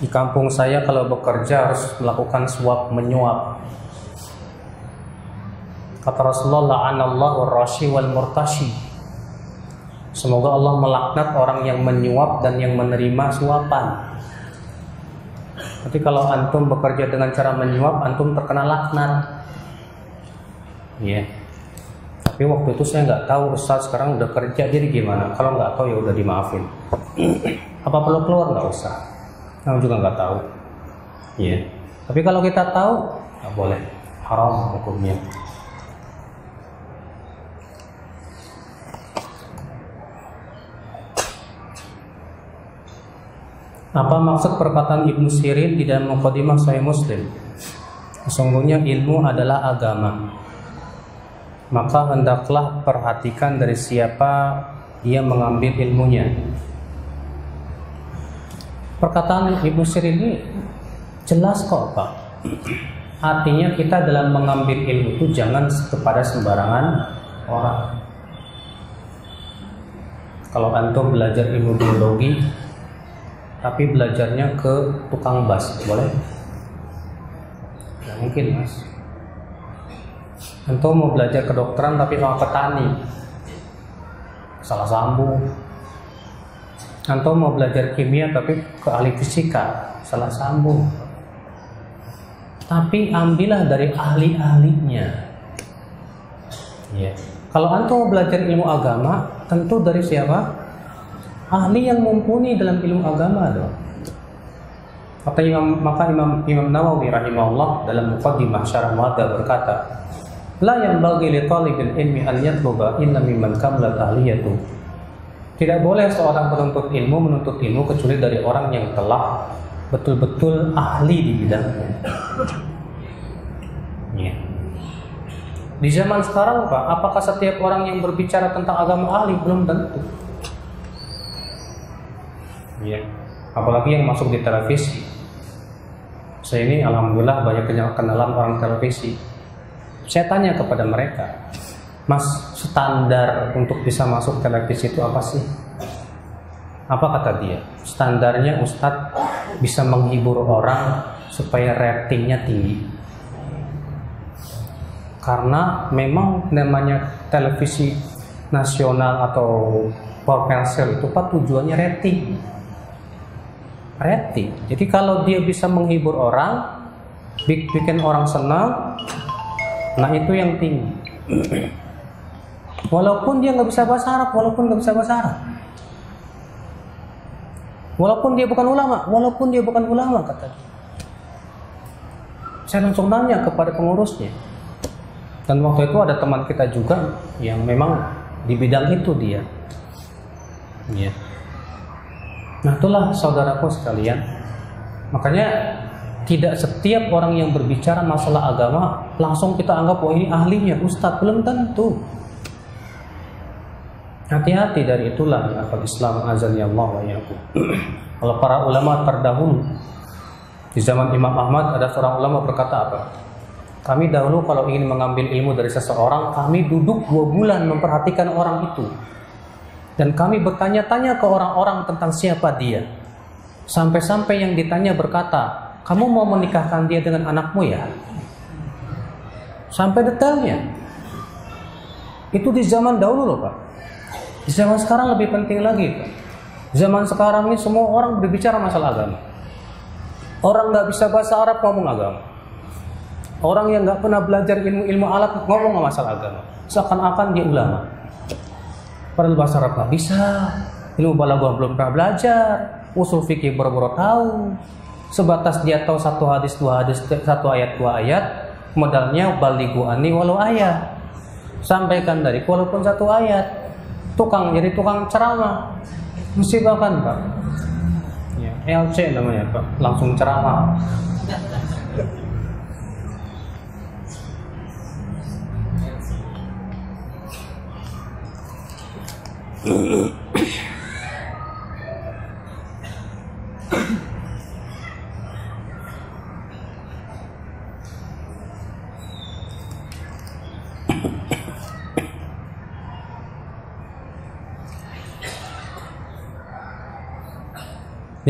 Di kampung saya kalau bekerja harus melakukan suap menyuap. Kata Rasulullah, la'anallahu ar-rashi wal murtashi. Semoga Allah melaknat orang yang menyuap dan yang menerima suapan. Tapi kalau antum bekerja dengan cara menyuap, antum terkena laknat. Ya. Tapi waktu itu saya nggak tahu, Ustaz sekarang udah kerja, jadi gimana? Kalau nggak tahu ya udah dimaafin. Apa perlu keluar? Nggak usah. Kamu juga nggak tahu. Ya. Tapi kalau kita tahu, nggak boleh. Haram hukumnya. Apa maksud perkataan Ibnu Sirin di dalam Muqaddimah Sahih Muslim? Sesungguhnya ilmu adalah agama. Maka hendaklah perhatikan dari siapa ia mengambil ilmunya. Perkataan Ibnu Sirin ini jelas kok, Pak. Artinya kita dalam mengambil ilmu itu jangan kepada sembarangan orang. Kalau antum belajar ilmu biologi tapi belajarnya ke tukang bas, boleh? Nggak mungkin, Mas. Antum mau belajar kedokteran tapi sama petani, salah sambung. Antum mau belajar kimia tapi ke ahli fisika, salah sambung. Tapi ambillah dari ahli-ahlinya. Ya. Kalau antum mau belajar ilmu agama, tentu dari siapa? Ahli yang mumpuni dalam ilmu agama dong. Maka Imam Nawawi rahimahullah dalam Muqaddimah Syarah Muwaddah berkata, la yanbaghi li talibil ilmi an yatluba illa mimman kamalat ahliyatu. Tidak boleh seorang penuntut ilmu menuntut ilmu kecuali dari orang yang telah betul-betul ahli di bidangnya. Ya. Di zaman sekarang, Pak, apakah setiap orang yang berbicara tentang agama ahli? Belum tentu. Ya, apalagi yang masuk di televisi. Saya ini alhamdulillah banyak kenalan orang televisi. Saya tanya kepada mereka, Mas, standar untuk bisa masuk televisi itu apa sih? Apa kata dia? Standarnya Ustadz bisa menghibur orang supaya ratingnya tinggi. Karena memang namanya televisi nasional atau komersial itu Pak tujuannya rating. Jadi kalau dia bisa menghibur orang, bikin orang senang, nah itu yang tinggi. Walaupun dia nggak bisa bahasa Arab, walaupun dia bukan ulama, kata dia. Saya langsung nanya kepada pengurusnya. Dan waktu itu ada teman kita juga yang memang di bidang itu dia. Ya. Nah itulah saudaraku sekalian. Makanya tidak setiap orang yang berbicara masalah agama langsung kita anggap oh ini ahlinya Ustadz, belum tentu. Hati-hati dari itulah ya Islam azani Allah wa iyyakum. Kalau para ulama terdahulu di zaman Imam Ahmad ada seorang ulama berkata apa? Kami dahulu kalau ingin mengambil ilmu dari seseorang, kami duduk 2 bulan memperhatikan orang itu. Dan kami bertanya-tanya ke orang-orang tentang siapa dia. Sampai-sampai yang ditanya berkata, kamu mau menikahkan dia dengan anakmu ya? Sampai detailnya. Itu di zaman dahulu loh Pak. Di zaman sekarang lebih penting lagi Pak. Zaman sekarang ini semua orang berbicara masalah agama. Orang nggak bisa bahasa Arab ngomong agama. Orang yang nggak pernah belajar ilmu alat ngomong masalah agama. Seakan-akan dia ulama. Padahal bahasa Arab nggak bisa, ilmu balaghah belum pernah belajar, usul fikih boro-boro tahu, sebatas dia tahu 1 hadis 2 hadis 1 ayat 2 ayat, modalnya balighu anni walau ayat, sampaikan dari walaupun 1 ayat, jadi tukang ceramah, musibah kan Pak? Ya, LC namanya Pak, langsung ceramah.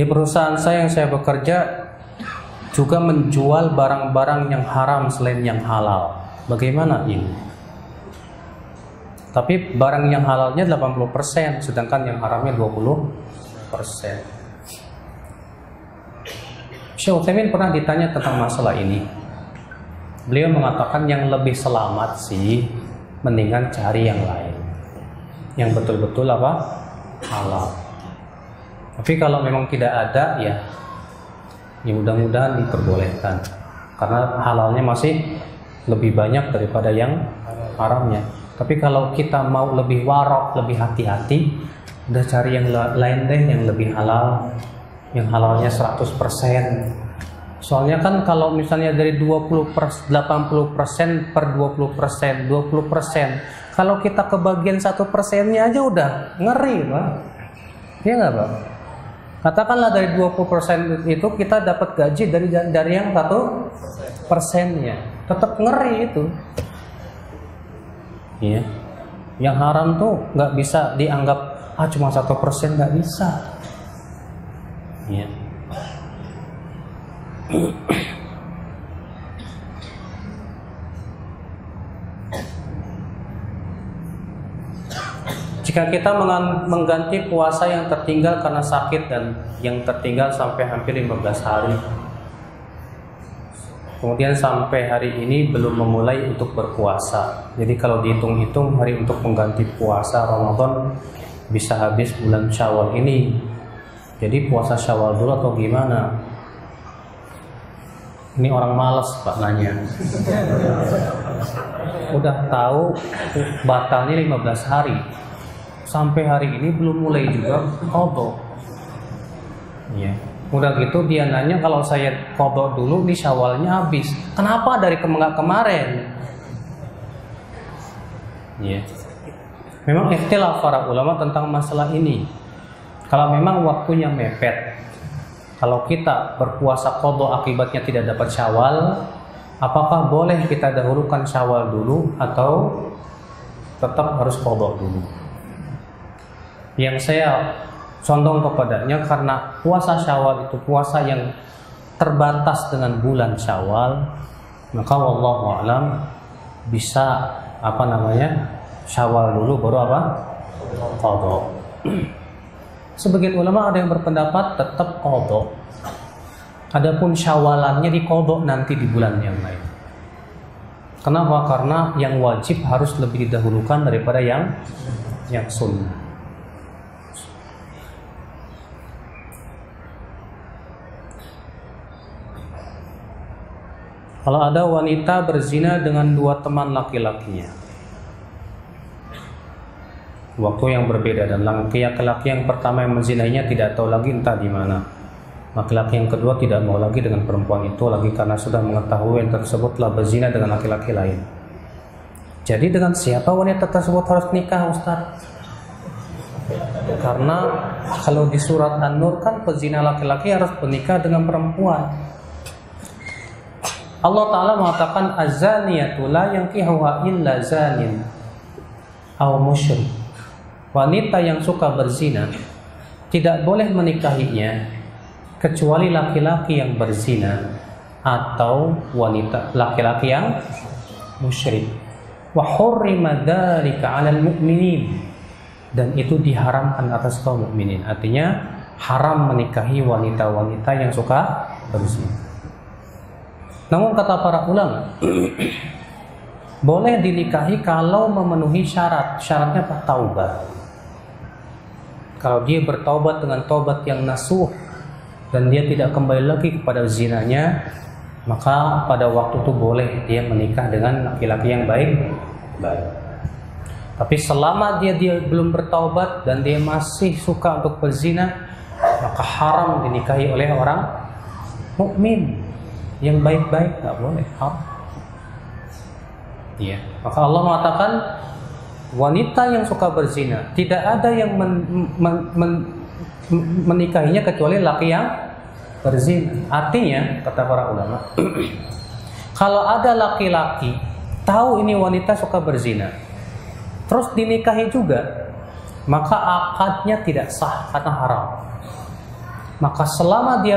Di perusahaan saya yang saya bekerja juga menjual barang-barang yang haram selain yang halal. Bagaimana ini? Tapi barang yang halalnya 80%, sedangkan yang haramnya 20%. Syekh Utsaimin pernah ditanya tentang masalah ini. Beliau mengatakan yang lebih selamat sih mendingan cari yang lain, yang betul-betul apa? Halal. Tapi kalau memang tidak ada, ya mudah-mudahan diperbolehkan, karena halalnya masih lebih banyak daripada yang haramnya. Tapi kalau kita mau lebih warok, lebih hati-hati, udah cari yang lain deh, yang lebih halal, yang halalnya 100%. Soalnya kan kalau misalnya dari 80% per 20%, kalau kita kebagian 1%-nya aja udah ngeri, Pak. Iya nggak, Pak? Katakanlah dari 20% itu kita dapat gaji dari yang 1%-nya, tetap ngeri itu. Iya. Yang haram tuh nggak bisa dianggap cuma 1%, nggak bisa. Iya. Jika kita mengganti puasa yang tertinggal karena sakit dan yang tertinggal sampai hampir 15 hari, kemudian sampai hari ini belum memulai untuk berpuasa, jadi kalau dihitung-hitung hari untuk mengganti puasa Ramadan bisa habis bulan Syawal ini. Jadi puasa Syawal dulu atau gimana? Ini orang malas, Pak, nanya. Udah tahu batalnya 15 hari, sampai hari ini belum mulai juga qadha. Iya. Udah gitu dia nanya, kalau saya qadha dulu di Syawalnya habis, kenapa dari kemarin? Iya. Memang ikhtilaf para ulama tentang masalah ini. Kalau memang waktunya mepet, kalau kita berpuasa qadha akibatnya tidak dapat Syawal, apakah boleh kita dahulukan Syawal dulu atau tetap harus qadha dulu? Yang saya condong kepadanya, karena puasa Syawal itu puasa yang terbatas dengan bulan Syawal, maka wallahu a'lam bisa Syawal dulu baru qadha. Sebagian ulama ada yang berpendapat tetap qadha. Adapun Syawalannya diqadha nanti di bulan yang lain. Kenapa? Karena yang wajib harus lebih didahulukan daripada yang sunnah. Kalau ada wanita berzina dengan dua teman laki-lakinya, waktu yang berbeda, dan laki-laki yang pertama yang menzinainya tidak tahu lagi entah di mana. Laki-laki yang kedua tidak mau lagi dengan perempuan itu lagi karena sudah mengetahui yang tersebut telah berzina dengan laki-laki lain. Jadi dengan siapa wanita tersebut harus nikah, Ustaz? Karena kalau di surat An-Nur kan pezina laki-laki harus menikah dengan perempuan. Allah Ta'ala mengatakan az-zaniyatu la yankihuha illa zanin aw musyrik. Wanita yang suka berzina tidak boleh menikahinya kecuali laki-laki yang berzina atau wanita laki-laki yang musyrik. Wa hurrima dzalika 'alal mu'minin, dan itu diharamkan atas kaum mukminin. Artinya haram menikahi wanita-wanita yang suka berzina. Namun kata para ulama, boleh dinikahi kalau memenuhi syarat. Syaratnya apa? Taubat. Kalau dia bertaubat dengan taubat yang nasuh dan dia tidak kembali lagi kepada zinanya, maka pada waktu itu boleh dia menikah dengan laki-laki yang baik. Tapi selama dia belum bertaubat dan dia masih suka untuk berzina, maka haram dinikahi oleh orang mukmin. Yang baik-baik nggak boleh, haram. Iya. Maka Allah mengatakan wanita yang suka berzina tidak ada yang menikahinya kecuali laki yang berzina. Artinya kata para ulama, kalau ada laki-laki tahu ini wanita suka berzina, terus dinikahi juga, maka akadnya tidak sah karena haram. maka selama dia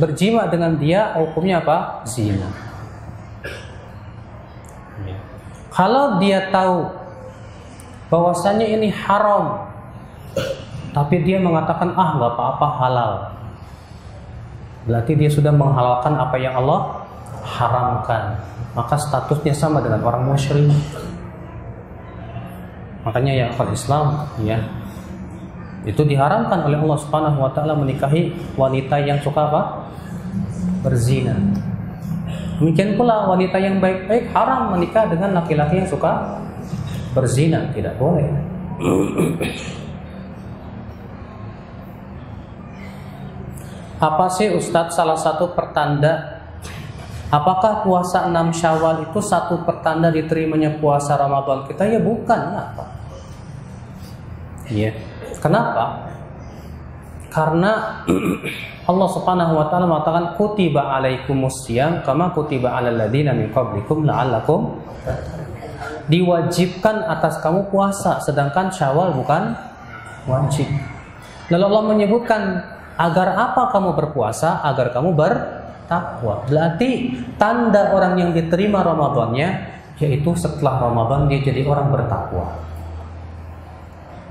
berjima dengan dia, hukumnya apa? Zina. Kalau dia tahu bahwasanya ini haram, tapi dia mengatakan nggak apa-apa, halal, berarti dia sudah menghalalkan apa yang Allah haramkan, maka statusnya sama dengan orang musyrik. Makanya ya akal Islam, ya, itu diharamkan oleh Allah Subhanahu wa taala menikahi wanita yang suka apa? Berzina. Demikian pula wanita yang baik-baik haram menikah dengan laki-laki yang suka berzina, tidak boleh. Apa sih Ustadz salah satu pertanda? Apakah puasa 6 Syawal itu satu pertanda diterimanya puasa Ramadan kita? Ya bukan, apa? Ya. Kenapa? Karena Allah Subhanahu wa taala mengatakan kutiba alaikumusiyam kama kutiba alal ladzina min qablikum la'allakum, diwajibkan atas kamu puasa, sedangkan Syawal bukan wajib. Lalu Allah menyebutkan agar apa kamu berpuasa? Agar kamu bertakwa. Berarti tanda orang yang diterima Ramadannya yaitu setelah Ramadan dia jadi orang bertakwa.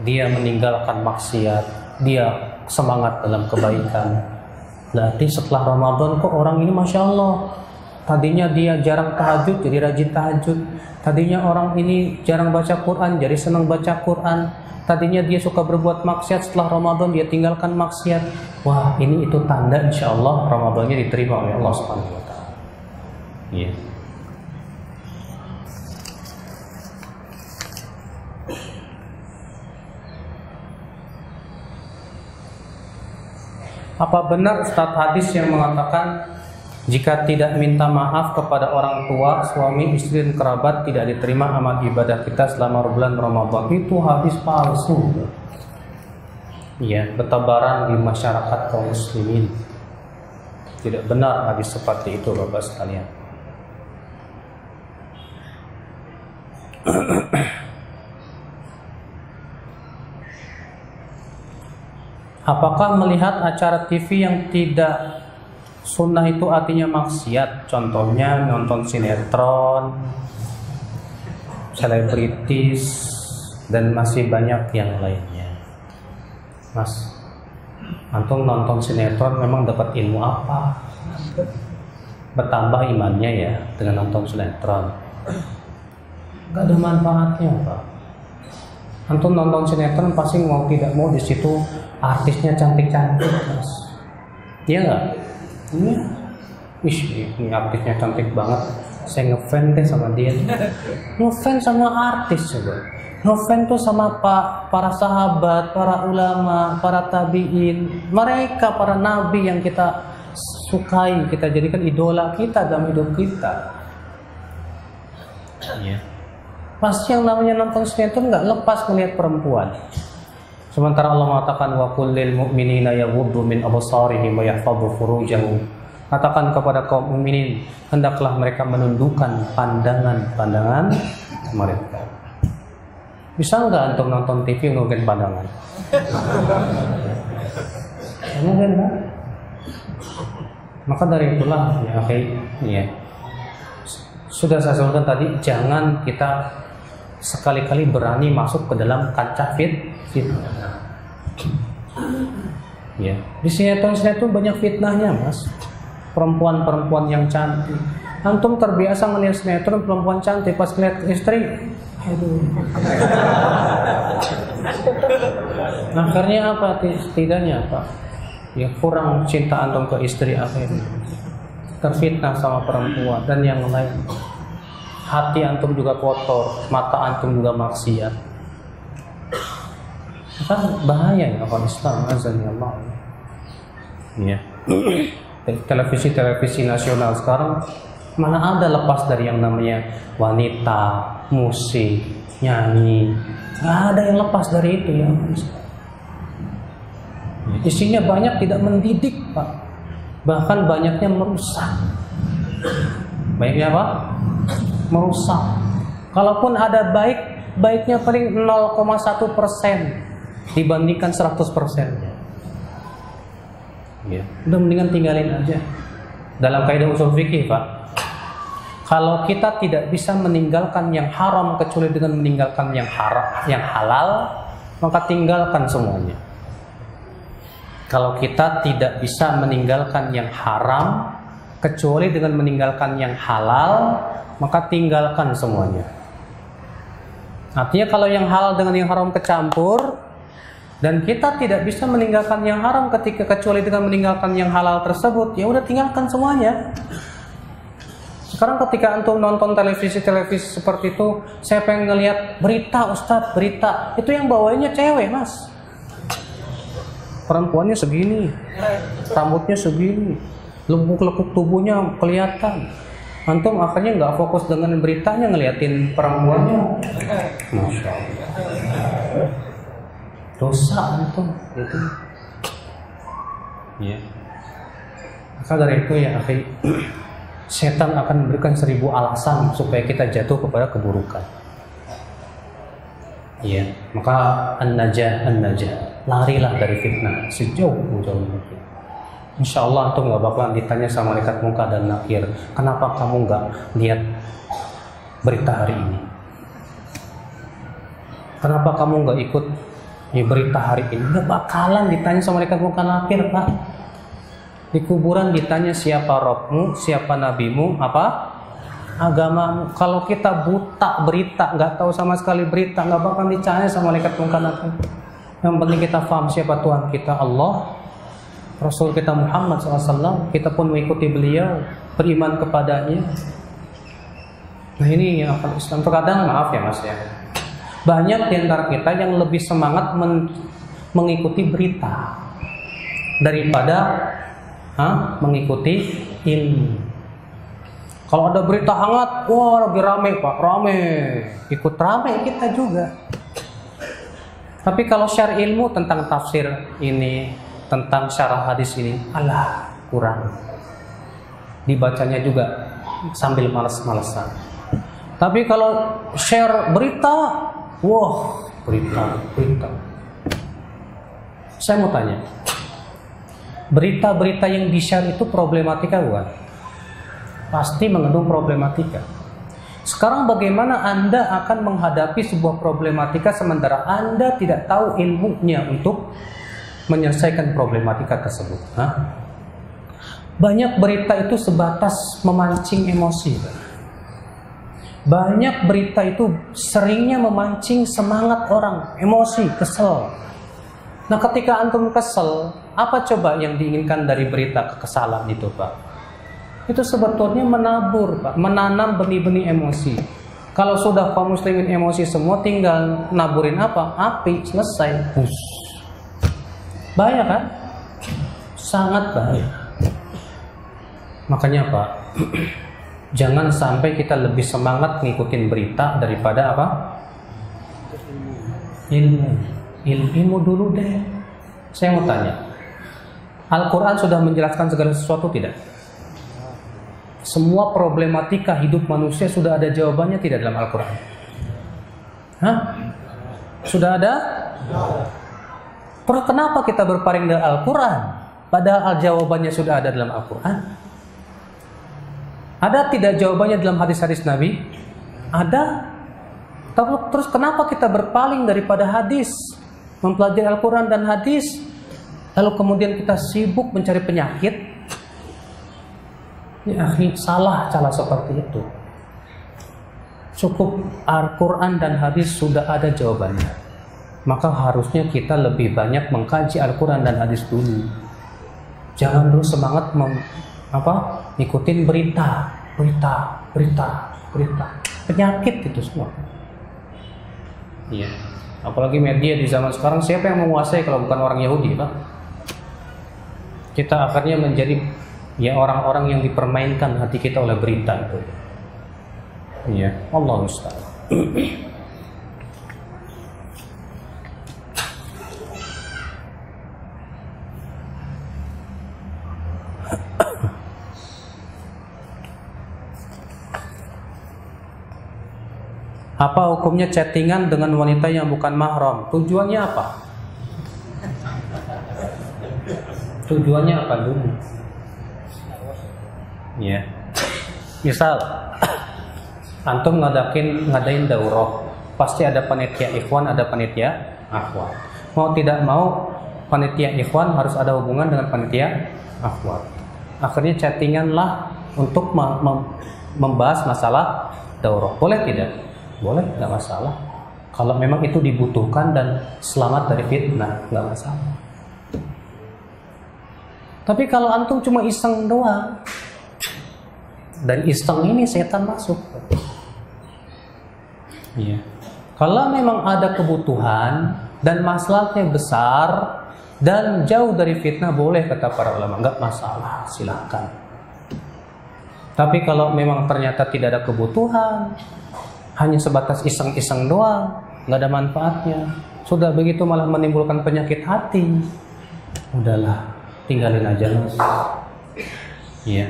Dia meninggalkan maksiat, dia semangat dalam kebaikan. Berarti setelah Ramadan kok orang ini Masya Allah, tadinya dia jarang tahajud jadi rajin tahajud, tadinya orang ini jarang baca Quran jadi senang baca Quran, tadinya dia suka berbuat maksiat, setelah Ramadan dia tinggalkan maksiat. Wah, ini itu tanda insya Allah Ramadannya diterima oleh Allah Subhanahu wa taala. Iya. Apa benar Ustadz hadis yang mengatakan jika tidak minta maaf kepada orang tua, suami, istri, dan kerabat tidak diterima amal ibadah kita selama bulan Ramadan? Itu hadis palsu. Ya, bertebaran di masyarakat kaum muslimin. Tidak benar hadis seperti itu, Bapak sekalian. Apakah melihat acara TV yang tidak sunnah itu artinya maksiat? Contohnya nonton sinetron, selebritis, dan masih banyak yang lainnya. Mas, antum nonton sinetron memang dapat ilmu apa? Bertambah imannya ya dengan nonton sinetron. Gak ada manfaatnya, Pak. Antum nonton sinetron pasti mau tidak mau di situ artisnya cantik-cantik, Mas. Iya nggak? Iya. Ini artisnya cantik banget. Saya ngefans deh sama dia. Ngefans sama artis coba. Ngefans tuh sama para sahabat, para ulama, para tabiin, mereka para nabi yang kita sukai, kita jadikan idola kita dalam hidup kita. Iya. Pasti yang namanya nonton sinetron nggak lepas melihat perempuan. Sementara Allah mengatakan wa qul lil mu'minina yaghuddu min absarihim wa yahfadhu furujahum. Katakan kepada kaum mukminin hendaklah mereka menundukkan pandangan-pandangan mereka. Bisa nggak untuk nonton TV menundukkan pandangan? Mungkin kan? Maka dari itulah ya, sudah saya sebutkan tadi, jangan kita sekali-kali berani masuk ke dalam kancah fitnah. Ya, di sinetron banyak fitnahnya, Mas. Perempuan-perempuan yang cantik. Antum terbiasa melihat sinetron perempuan cantik, pas lihat istri, aduh. Akhirnya apa? Setidaknya apa? Ya kurang cinta antum ke istri akhirnya. Terfitnah sama perempuan dan yang lain. Hati antum juga kotor, mata antum juga maksiat. Kan bahaya ya kalau Islam, azan ya Allah. Ya. Televisi nasional sekarang mana ada lepas dari yang namanya wanita, musik, nyanyi. Nggak ada yang lepas dari itu ya. Isinya banyak tidak mendidik, Pak. Bahkan banyaknya merusak. Baiknya apa? Merusak. Kalaupun ada baiknya paling 0,1% dibandingkan 100%-nya. Ya, udah mendingan tinggalin aja. Dalam kaidah usul fikih, Pak, kalau kita tidak bisa meninggalkan yang haram kecuali dengan meninggalkan yang halal, maka tinggalkan semuanya. Kalau kita tidak bisa meninggalkan yang haram kecuali dengan meninggalkan yang halal, maka tinggalkan semuanya. Artinya kalau yang halal dengan yang haram kecampur, dan kita tidak bisa meninggalkan yang haram kecuali dengan meninggalkan yang halal tersebut, ya udah tinggalkan semuanya. Sekarang ketika antum nonton televisi seperti itu, saya pengen ngelihat berita, Ustadz, berita itu yang bawainnya cewek, Mas. Perempuannya segini, rambutnya segini, lekuk-lekuk tubuhnya kelihatan. Antum akhirnya nggak fokus dengan beritanya, ngeliatin perempuannya. Masya Allah. Dosa antum itu. Ya. Maka dari itu ya akhi, setan akan memberikan 1000 alasan supaya kita jatuh kepada keburukan. Ya, maka an-najah, larilah dari fitnah sejauh mungkin. Insya Allah antum nggak bakalan ditanya sama malaikat munkar dan nakir, kenapa kamu nggak lihat berita hari ini? Kenapa kamu nggak ikut berita hari ini? Nggak bakalan ditanya sama malaikat munkar nakir, Pak. Di kuburan ditanya siapa Robmu, siapa nabimu, apa agamamu. Kalau kita buta berita, nggak tahu sama sekali berita, nggak bakal ditanya sama malaikat munkar nakir. Yang penting kita paham siapa Tuhan kita, Allah, Rasul kita Muhammad SAW, kita pun mengikuti beliau, beriman kepadanya. Nah ini yang akan Islam. Terkadang maaf ya Mas ya, banyak di antara kita yang lebih semangat mengikuti berita daripada mengikuti ilmu. Kalau ada berita hangat, wah lagi rame Pak, rame, ikut rame kita juga. Tapi kalau share ilmu tentang tafsir ini, tentang syarah hadis ini, alah kurang. Dibacanya juga sambil malas-malasan. Tapi kalau share berita, wah berita. Saya mau tanya, berita-berita yang di-share itu problematika bukan? Pasti mengandung problematika. Sekarang bagaimana Anda akan menghadapi sebuah problematika sementara Anda tidak tahu ilmunya untuk menyelesaikan problematika tersebut? Banyak berita itu sebatas memancing emosi. Banyak berita itu seringnya memancing semangat orang, emosi, kesel. Nah ketika antum kesel, apa coba yang diinginkan dari berita kekesalan itu Pak? Itu sebetulnya menabur Pak, menanam benih-benih emosi. Kalau sudah kaum muslimin emosi semua, tinggal naburin apa? Api, selesai. Bahaya kan? Sangat bahaya. Makanya Pak, jangan sampai kita lebih semangat ngikutin berita daripada apa? Ilmu dulu deh. Saya mau tanya, Al-Quran sudah menjelaskan segala sesuatu tidak? Semua problematika hidup manusia sudah ada jawabannya tidak dalam Al-Quran? Sudah ada? Terus kenapa kita berpaling dari Al-Quran? Padahal jawabannya sudah ada dalam Al-Quran. Ada tidak jawabannya dalam hadis-hadis Nabi? Ada. Terus kenapa kita berpaling daripada hadis? Mempelajari Al-Quran dan hadis, lalu kemudian kita sibuk mencari penyakit? Ya, salah cara seperti itu. Cukup Al-Quran dan hadis sudah ada jawabannya. Maka harusnya kita lebih banyak mengkaji Al-Quran dan hadis dulu. Jangan dulu semangat ngikutin berita. Penyakit itu semua. Iya. Apalagi media di zaman sekarang, siapa yang menguasai kalau bukan orang Yahudi, Pak? Kita akhirnya menjadi orang-orang yang dipermainkan hati kita oleh berita itu. Iya, Allah musta'an. Apa hukumnya chattingan dengan wanita yang bukan mahram? Tujuannya apa? Tujuannya apa dulu? Ya. Misal antum ngadain daurah, pasti ada panitia ikhwan, ada panitia akhwat. Mau tidak mau panitia ikhwan harus ada hubungan dengan panitia akhwat. Akhirnya chattingan lah untuk membahas masalah daurah. Boleh tidak? Boleh, nggak masalah. Kalau memang itu dibutuhkan dan selamat dari fitnah, nggak masalah. Tapi kalau antum cuma iseng doang, dari iseng ini setan masuk. Iya. Kalau memang ada kebutuhan dan masalahnya besar dan jauh dari fitnah, boleh kata para ulama, nggak masalah, silakan. Tapi kalau memang ternyata tidak ada kebutuhan, hanya sebatas iseng-iseng doang, nggak ada manfaatnya, sudah begitu malah menimbulkan penyakit hati, udahlah, tinggalin aja. Iya.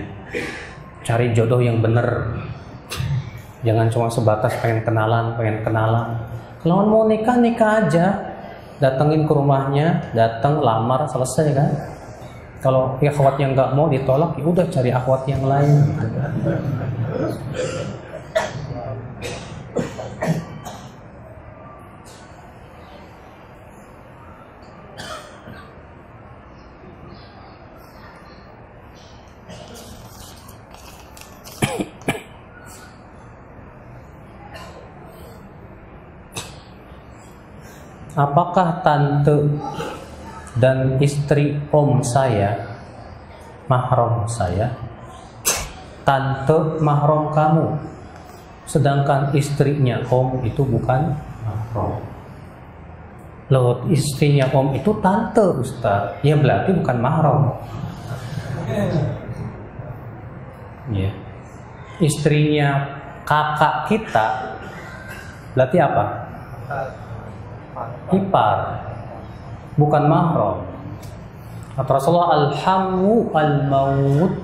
Cari jodoh yang bener. Jangan cuma sebatas pengen kenalan. Kalau mau nikah aja. Datengin ke rumahnya, datang lamar, selesai kan. Kalau akhwatnya nggak mau, ditolak, ya udah cari akhwat yang lain. Apakah tante dan istri om saya mahram saya? Tante mahram kamu, sedangkan istrinya om itu bukan mahram. Loh, istrinya om itu tante, Ustaz. Ya berarti bukan mahram. Ya. Istrinya kakak kita berarti apa? Ipar, bukan mahram. Kata Rasulullah, al-hammu al-maut,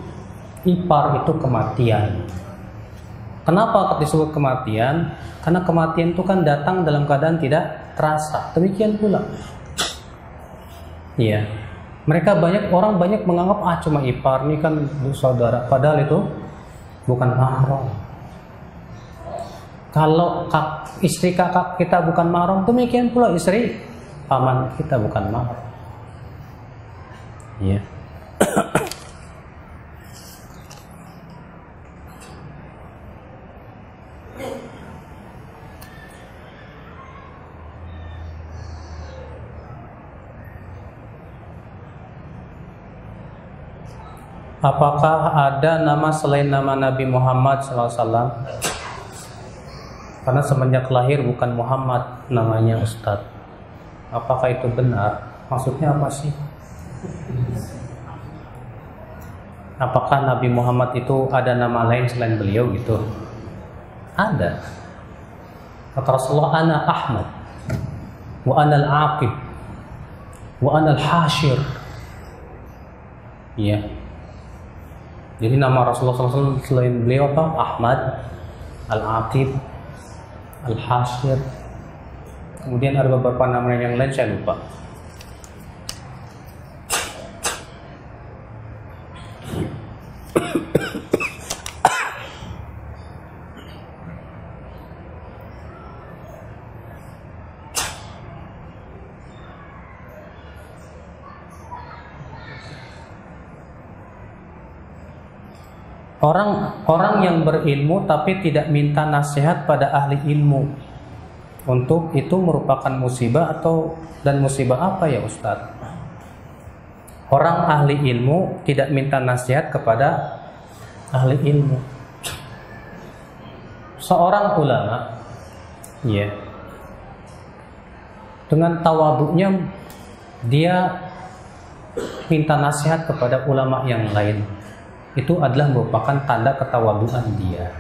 ipar itu kematian. Kenapa disebut kematian? Karena kematian itu kan datang dalam keadaan tidak terasa. Demikian pula. Iya. Orang banyak menganggap cuma ipar, ini kan saudara, padahal itu bukan mahram. Kalau istri kakak kita bukan mahram, demikian pula istri paman kita bukan mahram. Iya. Apakah ada nama selain nama Nabi Muhammad SAW? Karena semenjak lahir bukan Muhammad namanya, Ustadz. Apakah itu benar? Maksudnya apa sih? Apakah Nabi Muhammad itu ada nama lain selain beliau gitu? Ada. Kata Rasulullah, ana Ahmad, wa ana al-aqib, wa ana al-hashir. Iya. Jadi nama Rasulullah SAW selain beliau apa? Ahmad, al-aqib, al-hashir. Kemudian ada beberapa nama yang lain saya lupa. Orang yang berilmu tapi tidak minta nasihat pada ahli ilmu, untuk itu merupakan musibah dan musibah apa ya Ustadz? Orang ahli ilmu tidak minta nasihat kepada ahli ilmu. Seorang ulama, ya, dengan tawaduknya dia minta nasihat kepada ulama yang lain. Itu adalah merupakan tanda ketawaduan dia.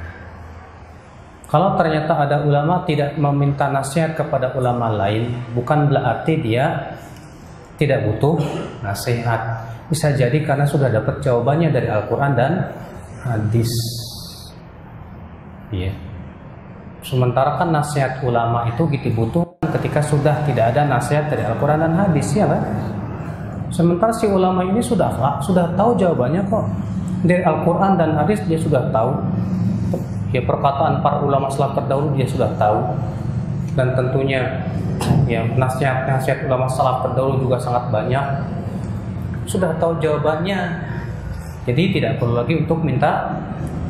Kalau ternyata ada ulama tidak meminta nasihat kepada ulama lain, bukan berarti dia tidak butuh nasihat. Bisa jadi karena sudah dapat jawabannya dari Al-Quran dan hadis. Iya. Sementara kan nasihat ulama itu dibutuhkan ketika sudah tidak ada nasihat dari Al-Quran dan hadis, ya kan? Sementara si ulama ini sudah tahu jawabannya kok. Dari Al-Quran dan hadis dia sudah tahu. Ya, perkataan para ulama salaf terdahulu dia sudah tahu. Dan tentunya ya nasihat-nasihat ulama salaf terdahulu juga sangat banyak. Sudah tahu jawabannya. Jadi tidak perlu lagi untuk minta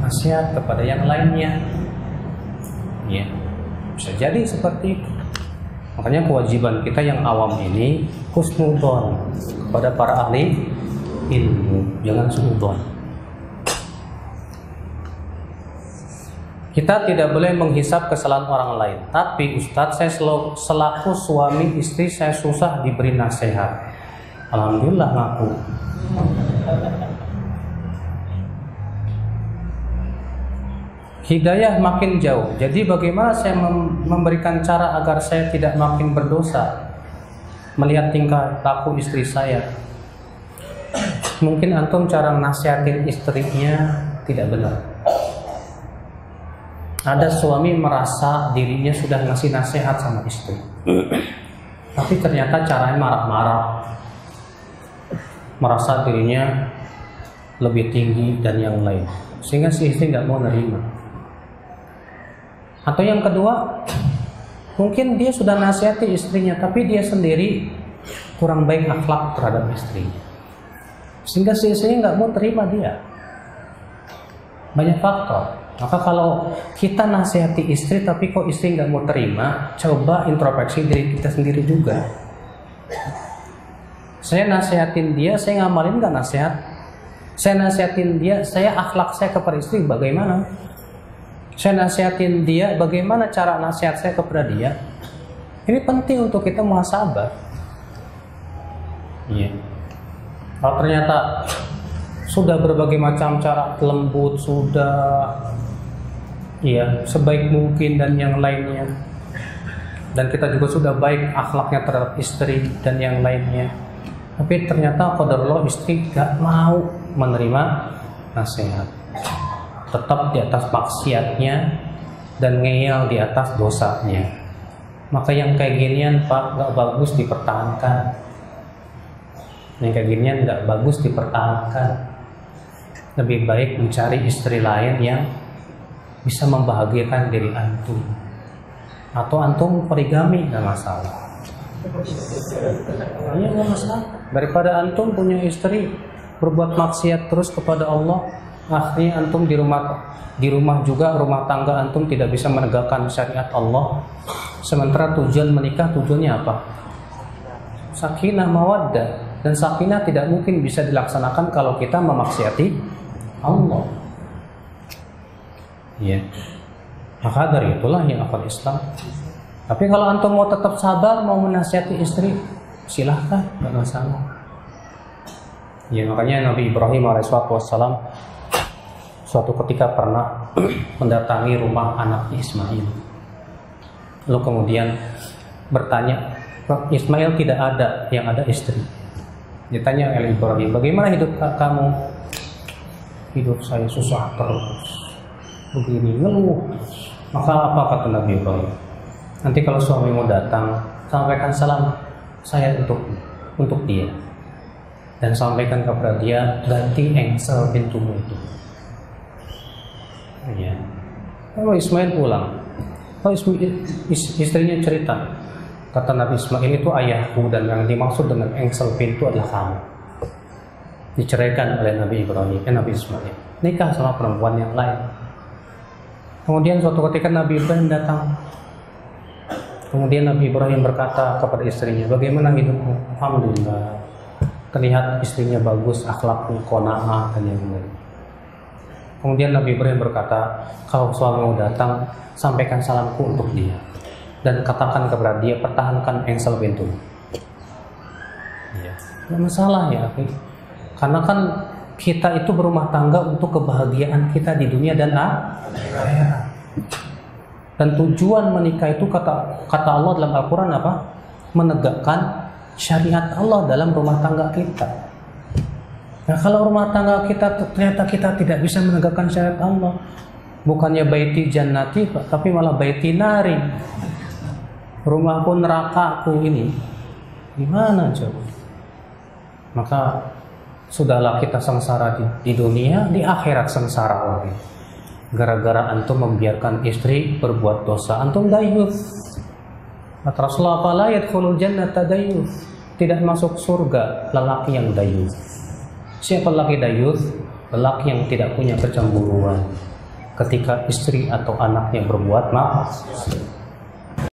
nasihat kepada yang lainnya. Ya, bisa jadi seperti itu. Makanya kewajiban kita yang awam ini husnudzon kepada para ahli ilmu, jangan suudzon. Kita tidak boleh menghisap kesalahan orang lain. Tapi Ustadz, saya selaku suami istri saya susah diberi nasihat. Alhamdulillah ngaku. Hidayah makin jauh. Jadi bagaimana saya memberikan cara agar saya tidak makin berdosa melihat tingkah laku istri saya? Mungkin antum cara nasihatin istrinya tidak benar. Ada suami merasa dirinya sudah ngasih nasihat sama istri, tapi ternyata caranya marah-marah, merasa dirinya lebih tinggi dan yang lain, sehingga si istri nggak mau nerima. Atau yang kedua, mungkin dia sudah nasihati istrinya, tapi dia sendiri kurang baik akhlak terhadap istrinya, sehingga si istrinya nggak mau terima dia. Banyak faktor. Maka kalau kita nasihati istri tapi kok istri nggak mau terima, coba introspeksi diri kita sendiri juga. Saya nasihatin dia, saya ngamalin nggak nasihat? Saya nasihatin dia, saya akhlak saya kepada istri bagaimana? Saya nasihatin dia, bagaimana cara nasihat saya kepada dia? Ini penting untuk kita muhasabah. Iya. Kalau ternyata sudah berbagai macam cara lembut, sudah ya sebaik mungkin dan yang lainnya, dan kita juga sudah baik akhlaknya terhadap istri dan yang lainnya, tapi ternyata qadarullah istri gak mau menerima nasihat, tetap di atas maksiatnya dan ngeyel di atas dosanya. Maka yang kayak ginian Pak gak bagus dipertahankan. Yang kayak ginian gak bagus dipertahankan. Lebih baik mencari istri lain yang bisa membahagiakan diri antum. Atau antum poligami, gak masalah. Iya, gak masalah. Daripada antum punya istri berbuat maksiat terus kepada Allah, akhirnya antum di rumah juga, rumah tangga antum tidak bisa menegakkan syariat Allah. Sementara tujuan menikah, tujuannya apa? Sakinah mawaddah. Dan sakinah tidak mungkin bisa dilaksanakan kalau kita memaksiati Allah. Ya. Maka dari itulah yang akal Islam. Tapi kalau antum mau tetap sabar, mau menasihati istri, silahkan, tidak masalah. Ya, makanya Nabi Ibrahim alaihissalam suatu ketika pernah mendatangi rumah anak Ismail. Lalu kemudian bertanya, Ismail tidak ada, yang ada istri. Ditanya oleh Ibrahim, bagaimana hidup kamu? Hidup saya susah terus, begini, ngeluh. Maka apa kata Nabi Ibrahim? Nanti kalau suamimu datang, sampaikan salam saya untuk dia, dan sampaikan kepada dia ganti engsel pintumu itu. Ya. Lalu Ismail pulang. Lalu istrinya cerita, kata Nabi Ismail, itu ayahku dan yang dimaksud dengan engsel pintu adalah kamu. Diceraikan oleh Nabi Ismail, nikah sama perempuan yang lain. Kemudian suatu ketika Nabi Ibrahim datang. Kemudian Nabi Ibrahim berkata kepada istrinya, bagaimana hidupmu? Alhamdulillah. Terlihat istrinya bagus, akhlaknya, qanaah dan yang lain. Kemudian Nabi Ibrahim berkata, kalau suamimu datang, sampaikan salamku untuk dia, dan katakan kepada dia, pertahankan engsel pintu. Ya, tidak masalah ya, karena kan kita itu berumah tangga untuk kebahagiaan kita di dunia dan akhirat. Dan tujuan menikah itu kata Allah dalam Al-Quran apa? Menegakkan syariat Allah dalam rumah tangga kita. Nah, kalau rumah tangga kita ternyata kita tidak bisa menegakkan syariat Allah, bukannya baiti jannati, tapi malah baiti nari, rumahku nerakaku ini, gimana coba? maka sudahlah kita sengsara di dunia, di akhirat sengsara lagi. Gara-gara antum membiarkan istri berbuat dosa, antum dayuth. Kata Rasulullah, "Fala yadkhulul jannata dayuth." Tidak masuk surga lelaki yang dayuth. Siapa lelaki dayuth? Lelaki yang tidak punya kecemburuan ketika istri atau anaknya berbuat maksiat.